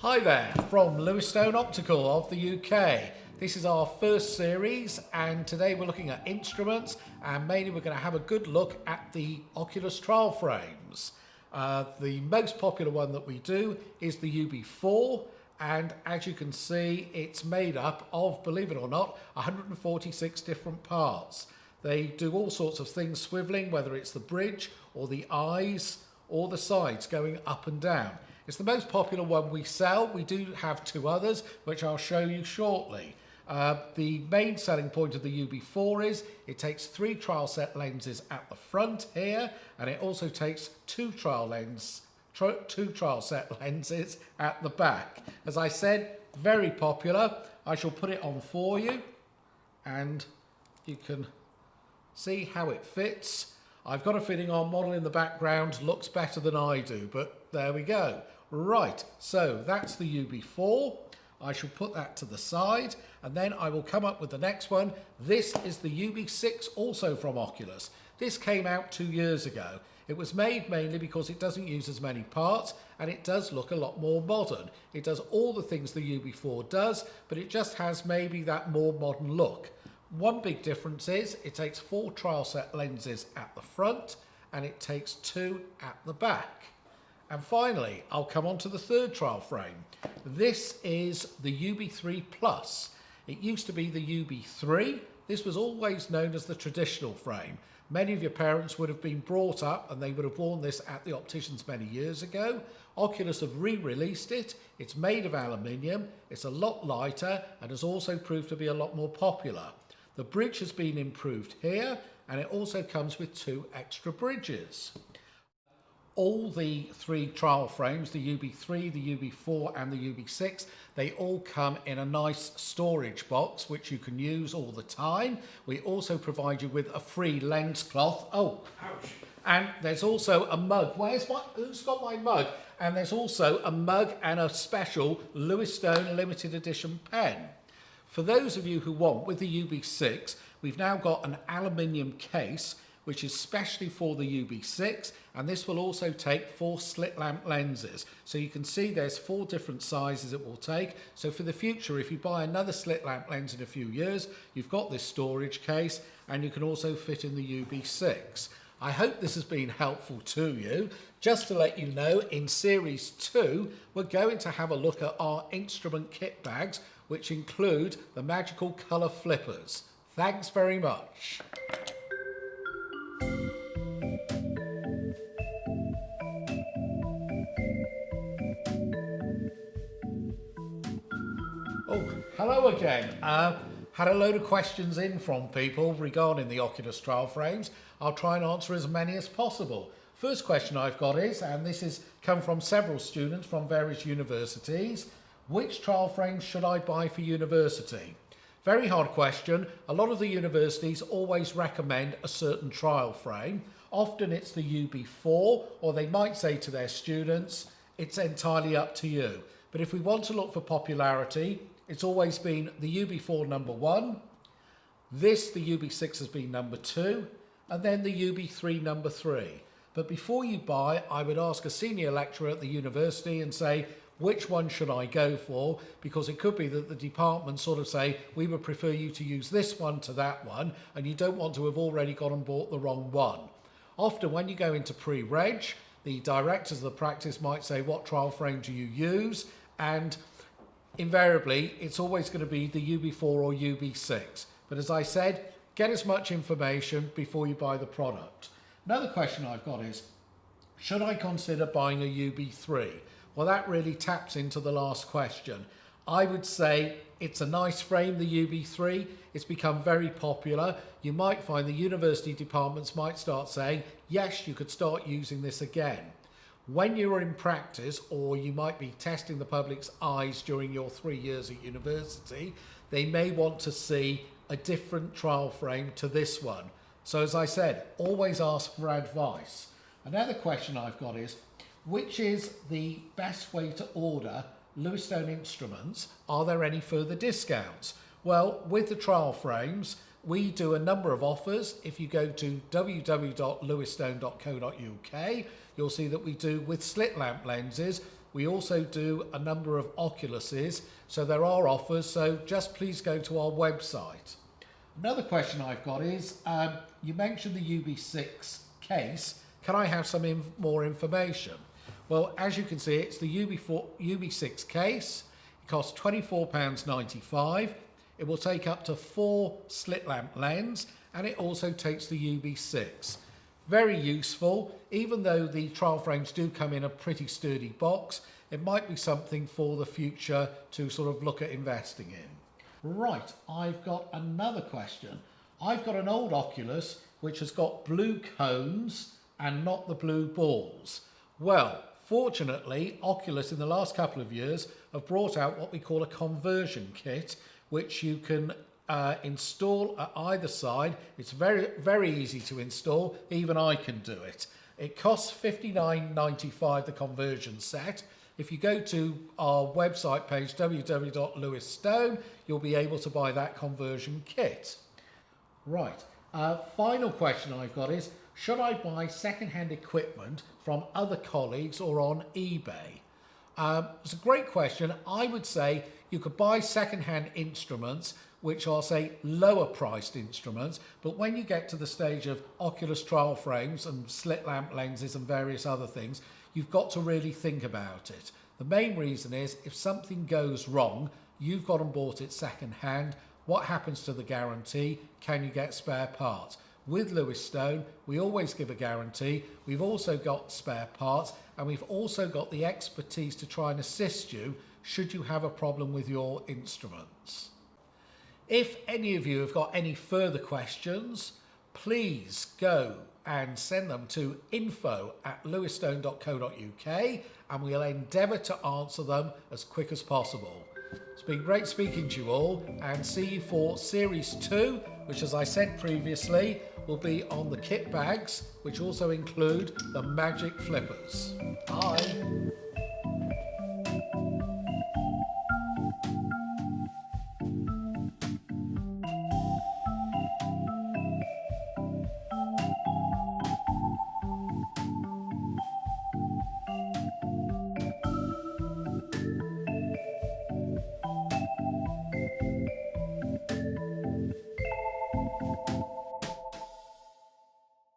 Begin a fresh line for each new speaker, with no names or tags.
Hi there, from Lewistone Optical of the UK. This is our first series and today we're looking at instruments and mainly we're going to have a good look at the Oculus trial frames. The most popular one that we do is the UB4, and as you can see it's made up of, believe it or not, 146 different parts. They do all sorts of things swiveling, whether it's the bridge or the eyes or the sides going up and down. It's the most popular one we sell. We do have two others, which I'll show you shortly. The main selling point of the UB4 is it takes 3 trial set lenses at the front here, and it also takes two trial set lenses at the back. As I said, very popular. I shall put it on for you, and you can see how it fits. I've got a fitting on model in the background, looks better than I do, but there we go. Right, so that's the UB4. I shall put that to the side, and then I will come up with the next one. This is the UB6, also from Oculus. This came out 2 years ago. It was made mainly because it doesn't use as many parts, and it does look a lot more modern. It does all the things the UB4 does, but it just has maybe that more modern look. One big difference is it takes 4 trial set lenses at the front and it takes 2 at the back. And finally, I'll come on to the third trial frame. This is the UB3 Plus. It used to be the UB3. This was always known as the traditional frame. Many of your parents would have been brought up and they would have worn this at the opticians many years ago. Oculus have re-released it. It's made of aluminium. It's a lot lighter and has also proved to be a lot more popular. The bridge has been improved here, and it also comes with 2 extra bridges. All the 3 trial frames, the UB3, the UB4 and the UB6, they all come in a nice storage box which you can use all the time. We also provide you with a free lens cloth. Oh, ouch. And there's also a mug. Who's got my mug? And there's also a mug and a special Lewistone limited edition pen. For those of you who want, with the UB6, we've now got an aluminium case, which is specially for the UB6, and this will also take 4 slit lamp lenses. So you can see there's 4 different sizes it will take. So for the future, if you buy another slit lamp lens in a few years, you've got this storage case, and you can also fit in the UB6. I hope this has been helpful to you. Just to let you know, in Series 2, we're going to have a look at our instrument kit bags, which include the magical colour flippers. Thanks very much. Oh, hello again. Had a load of questions in from people regarding the Oculus trial frames. I'll try and answer as many as possible. First question I've got is, and this has come from several students from various universities, which trial frames should I buy for university? Very hard question. A lot of the universities always recommend a certain trial frame. Often it's the UB4, or they might say to their students, it's entirely up to you. But if we want to look for popularity, it's always been the UB4 number 1, the UB6 has been number 2, and then the UB3 number 3. But before you buy, I would ask a senior lecturer at the university and say, which one should I go for? Because it could be that the department sort of say, we would prefer you to use this one to that one, and you don't want to have already gone and bought the wrong one. Often when you go into pre-reg, the directors of the practice might say, what trial frame do you use? And invariably, it's always going to be the UB4 or UB6. But as I said, get as much information before you buy the product. Another question I've got is, should I consider buying a UB3? Well, that really taps into the last question. I would say it's a nice frame, the UB3. It's become very popular. You might find the university departments might start saying, yes, you could start using this again. When you're in practice, or you might be testing the public's eyes during your 3 years at university, they may want to see a different trial frame to this one. So as I said, always ask for advice. Another question I've got is, which is the best way to order Lewistone instruments? Are there any further discounts? Well, with the trial frames, we do a number of offers. If you go to www.lewistone.co.uk, you'll see that we do, with slit lamp lenses, we also do a number of Oculuses, so there are offers, so just please go to our website. Another question I've got is, you mentioned the UB6 case. Can I have some more information? Well, as you can see, it's the UB6 case. It costs £24.95. It will take up to 4 slit lamp lens, and it also takes the UB6. Very useful. Even though the trial frames do come in a pretty sturdy box, it might be something for the future to sort of look at investing in. Right, I've got another question. I've got an old Oculus which has got blue cones and not the blue balls. Well, fortunately, Oculus in the last couple of years have brought out what we call a conversion kit, which you can install at either side. It's very, very easy to install. Even I can do it. It costs $59.95, the conversion set. If you go to our website page, www.lewisstone, you'll be able to buy that conversion kit. Right, final question I've got is, should I buy second-hand equipment from other colleagues or on eBay? It's a great question. I would say you could buy second-hand instruments, which are, say, lower priced instruments, but when you get to the stage of Oculus trial frames and slit lamp lenses and various other things, you've got to really think about it. The main reason is, if something goes wrong, you've gone and bought it second-hand. What happens to the guarantee? Can you get spare parts? With Lewis Stone, we always give a guarantee. We've also got spare parts, and we've also got the expertise to try and assist you should you have a problem with your instruments. If any of you have got any further questions, please go and send them to info@lewisstone.co.uk, and we'll endeavour to answer them as quick as possible. It's been great speaking to you all, and see you for Series 2, which, as I said previously, will be on the kit bags, which also include the Magic Flippers. Bye.